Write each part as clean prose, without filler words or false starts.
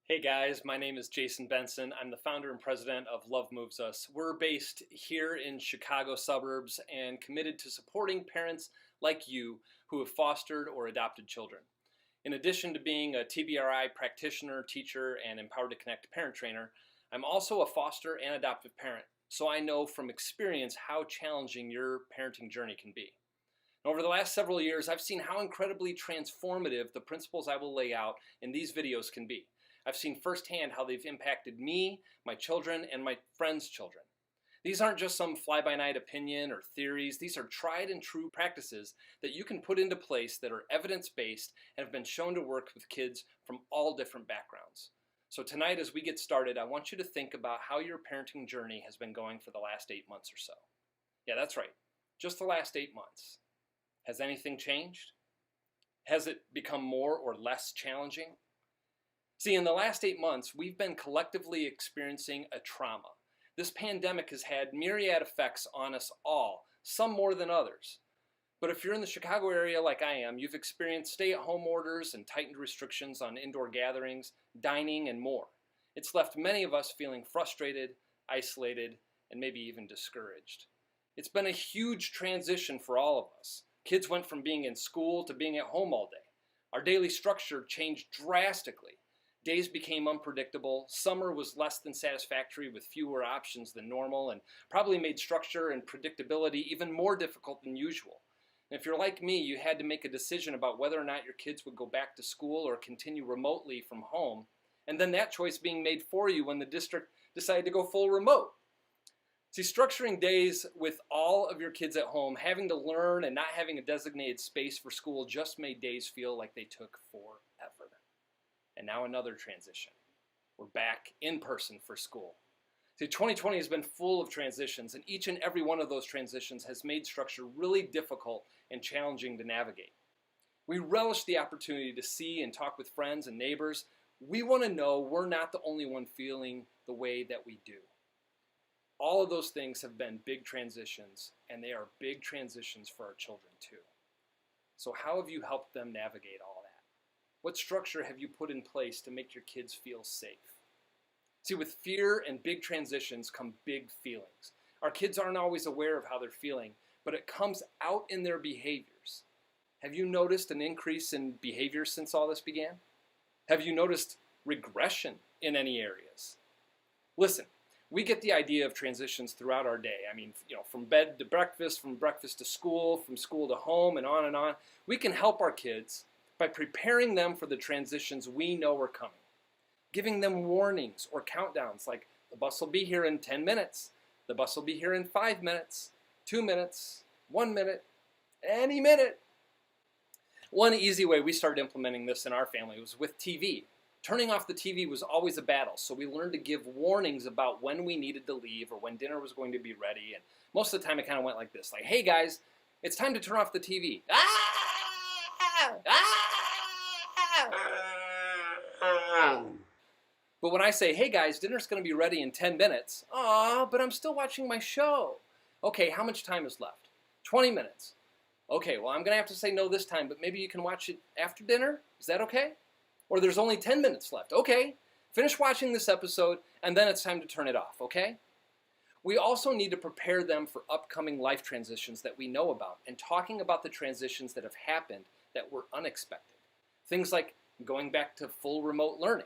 Hey guys, my name is Jason Benson. I'm the founder and president of LoveMoves.Us. We're based here in Chicago suburbs and committed to supporting parents like you who have fostered or adopted children. In addition to being a TBRI practitioner, teacher, and Empowered to Connect parent trainer, I'm also a foster and adoptive parent, so I know from experience how challenging your parenting journey can be. Over the last several years, I've seen how incredibly transformative the principles I will lay out in these videos can be. I've seen firsthand how they've impacted me, my children, and my friends' children. These aren't just some fly-by-night opinion or theories. These are tried and true practices that you can put into place that are evidence-based and have been shown to work with kids from all different backgrounds. So tonight, as we get started, I want you to think about how your parenting journey has been going for the last 8 months or so. Yeah, that's right. Just the last 8 months. Has anything changed? Has it become more or less challenging? See, in the last 8 months, we've been collectively experiencing a trauma. This pandemic has had myriad effects on us all, some more than others. But if you're in the Chicago area like I am, you've experienced stay-at-home orders and tightened restrictions on indoor gatherings, dining, and more. It's left many of us feeling frustrated, isolated, and maybe even discouraged. It's been a huge transition for all of us. Kids went from being in school to being at home all day. Our daily structure changed drastically. Days became unpredictable, summer was less than satisfactory with fewer options than normal, and probably made structure and predictability even more difficult than usual. And if you're like me, you had to make a decision about whether or not your kids would go back to school or continue remotely from home, and then that choice being made for you when the district decided to go full remote. See, structuring days with all of your kids at home, having to learn and not having a designated space for school just made days feel like they took forever. And now another transition. We're back in person for school. See, 2020 has been full of transitions, and each and every one of those transitions has made structure really difficult and challenging to navigate. We relish the opportunity to see and talk with friends and neighbors. We want to know we're not the only one feeling the way that we do. All of those things have been big transitions, and they are big transitions for our children too. So how have you helped them navigate all that? What structure have you put in place to make your kids feel safe? See, with fear and big transitions come big feelings. Our kids aren't always aware of how they're feeling, but it comes out in their behaviors. Have you noticed an increase in behavior since all this began? Have you noticed regression in any areas? Listen, we get the idea of transitions throughout our day. I mean, from bed to breakfast, from breakfast to school, from school to home, and on and on. We can help our kids by preparing them for the transitions we know are coming. Giving them warnings or countdowns like, the bus will be here in 10 minutes, the bus will be here in 5 minutes, 2 minutes, 1 minute, any minute. One easy way we started implementing this in our family was with TV. Turning off the TV was always a battle, so we learned to give warnings about when we needed to leave or when dinner was going to be ready. And most of the time it kind of went like this, like, hey guys, it's time to turn off the TV. But when I say, hey guys, dinner's going to be ready in 10 minutes, but I'm still watching my show. Okay, how much time is left? 20 minutes. Okay, well, I'm going to have to say no this time, but maybe you can watch it after dinner? Is that okay? Or there's only 10 minutes left. Okay, finish watching this episode, and then it's time to turn it off, okay? We also need to prepare them for upcoming life transitions that we know about, and talking about the transitions that have happened that were unexpected. Things like going back to full remote learning,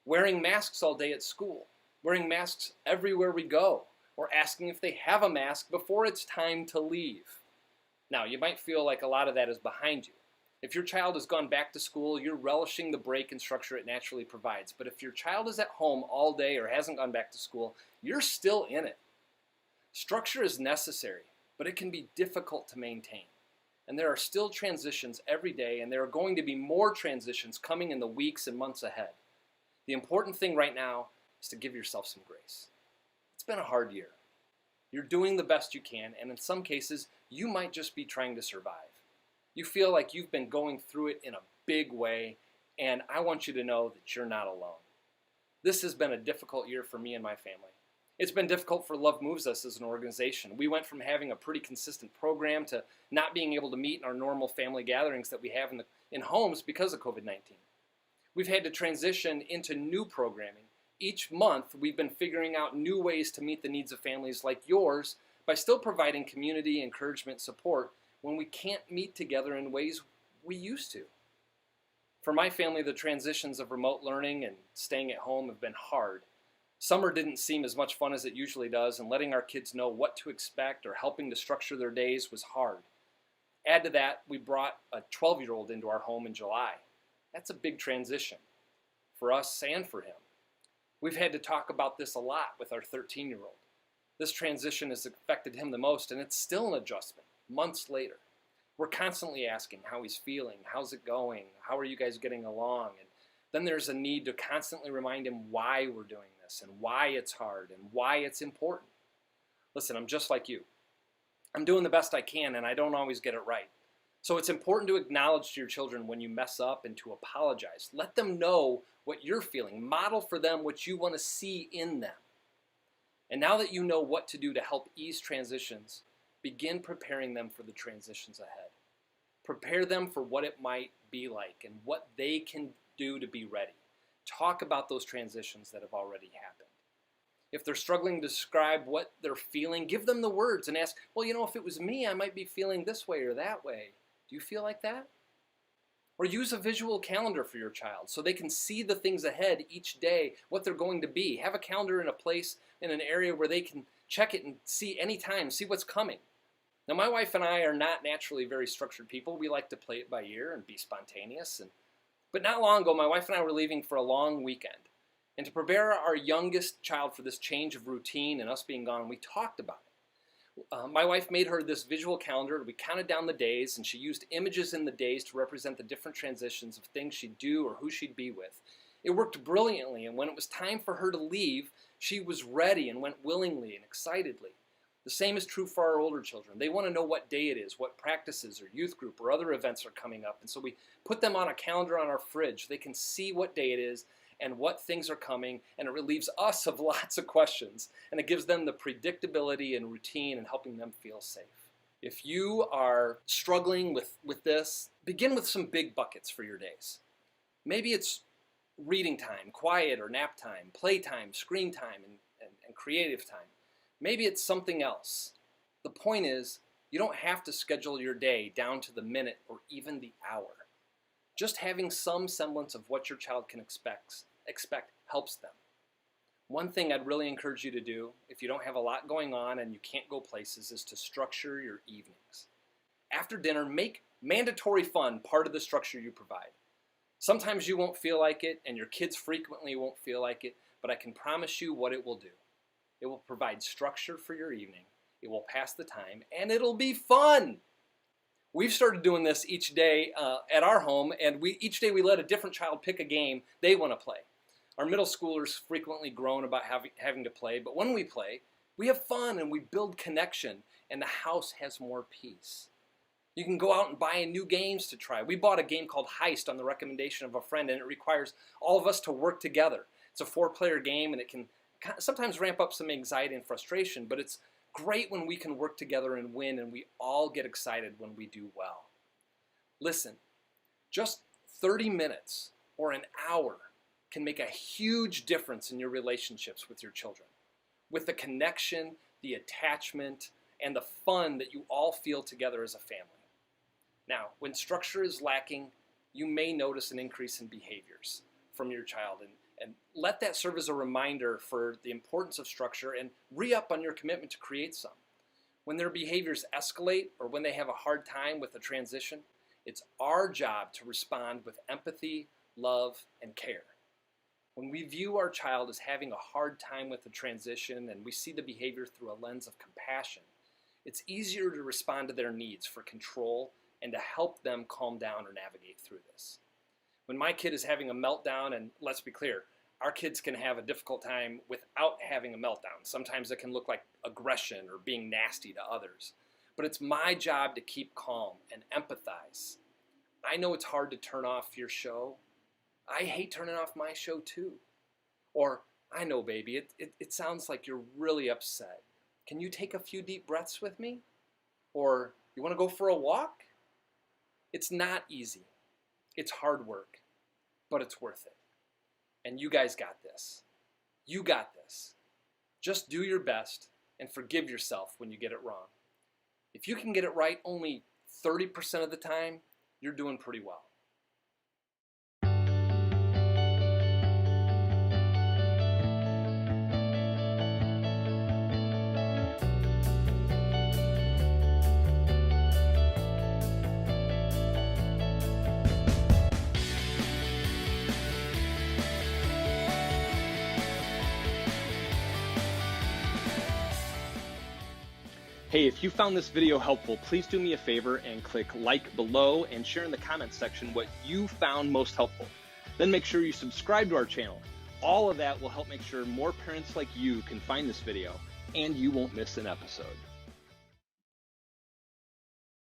wearing masks all day at school, wearing masks everywhere we go, or asking if they have a mask before it's time to leave. Now, you might feel like a lot of that is behind you. If your child has gone back to school, you're relishing the break and structure it naturally provides. But if your child is at home all day or hasn't gone back to school, you're still in it. Structure is necessary, but it can be difficult to maintain. And there are still transitions every day, and there are going to be more transitions coming in the weeks and months ahead. The important thing right now is to give yourself some grace. It's been a hard year. You're doing the best you can, and in some cases, you might just be trying to survive. You feel like you've been going through it in a big way, and I want you to know that you're not alone. This has been a difficult year for me and my family. It's been difficult for LoveMoves.Us as an organization. We went from having a pretty consistent program to not being able to meet in our normal family gatherings that we have in homes because of COVID-19. We've had to transition into new programming. Each month, we've been figuring out new ways to meet the needs of families like yours by still providing community, encouragement, support when we can't meet together in ways we used to. For my family, the transitions of remote learning and staying at home have been hard. Summer didn't seem as much fun as it usually does, and letting our kids know what to expect or helping to structure their days was hard. Add to that, we brought a 12-year-old into our home in July. That's a big transition for us and for him. We've had to talk about this a lot with our 13-year-old. This transition has affected him the most, and it's still an adjustment, months later. We're constantly asking how he's feeling, how's it going, how are you guys getting along? And then there's a need to constantly remind him why we're doing this and why it's hard and why it's important. Listen, I'm just like you. I'm doing the best I can, and I don't always get it right. So it's important to acknowledge to your children when you mess up and to apologize. Let them know what you're feeling. Model for them what you want to see in them. And now that you know what to do to help ease transitions, begin preparing them for the transitions ahead. Prepare them for what it might be like and what they can do to be ready. Talk about those transitions that have already happened. If they're struggling to describe what they're feeling, give them the words and ask, well, if it was me, I might be feeling this way or that way. Do you feel like that? Or use a visual calendar for your child so they can see the things ahead each day, what they're going to be. Have a calendar in a place, in an area where they can check it and see anytime, see what's coming. Now, my wife and I are not naturally very structured people. We like to play it by ear and be spontaneous. But not long ago, my wife and I were leaving for a long weekend. And to prepare our youngest child for this change of routine and us being gone, we talked about it. My wife made her this visual calendar. We counted down the days, and she used images in the days to represent the different transitions of things she'd do or who she'd be with. It worked brilliantly, and when it was time for her to leave, she was ready and went willingly and excitedly. The same is true for our older children. They want to know what day it is, what practices or youth group or other events are coming up. And so we put them on a calendar on our fridge. They can see what day it is and what things are coming, and it relieves us of lots of questions. And it gives them the predictability and routine and helping them feel safe. If you are struggling with this, begin with some big buckets for your days. Maybe it's reading time, quiet or nap time, play time, screen time, and creative time. Maybe it's something else. The point is, you don't have to schedule your day down to the minute or even the hour. Just having some semblance of what your child can expect helps them. One thing I'd really encourage you to do, if you don't have a lot going on and you can't go places, is to structure your evenings. After dinner, make mandatory fun part of the structure you provide. Sometimes you won't feel like it, and your kids frequently won't feel like it, but I can promise you what it will do. It will provide structure for your evening, it will pass the time, and it'll be fun. We've started doing this each day at our home, and each day we let a different child pick a game they want to play. Our middle schoolers frequently groan about having to play, but when we play, we have fun and we build connection, and the house has more peace. You can go out and buy new games to try. We bought a game called Heist on the recommendation of a friend, and it requires all of us to work together. It's a 4-player game, and it can sometimes ramp up some anxiety and frustration, but it's great when we can work together and win, and we all get excited when we do well. Listen, just 30 minutes or an hour can make a huge difference in your relationships with your children, with the connection, the attachment, and the fun that you all feel together as a family. Now, when structure is lacking, you may notice an increase in behaviors from your child, and let that serve as a reminder for the importance of structure, and re-up on your commitment to create some. When their behaviors escalate or when they have a hard time with a transition, it's our job to respond with empathy, love, and care. When we view our child as having a hard time with the transition and we see the behavior through a lens of compassion, it's easier to respond to their needs for control and to help them calm down or navigate through this. When my kid is having a meltdown, and let's be clear, our kids can have a difficult time without having a meltdown. Sometimes it can look like aggression or being nasty to others. But it's my job to keep calm and empathize. I know it's hard to turn off your show. I hate turning off my show too. Or, I know, baby, it sounds like you're really upset. Can you take a few deep breaths with me? Or, you want to go for a walk? It's not easy. It's hard work. but it's worth it. And you guys got this. You got this. Just do your best and forgive yourself when you get it wrong. If you can get it right only 30% of the time, you're doing pretty well. Hey, if you found this video helpful, please do me a favor and click like below and share in the comments section what you found most helpful. Then make sure you subscribe to our channel. All of that will help make sure more parents like you can find this video and you won't miss an episode.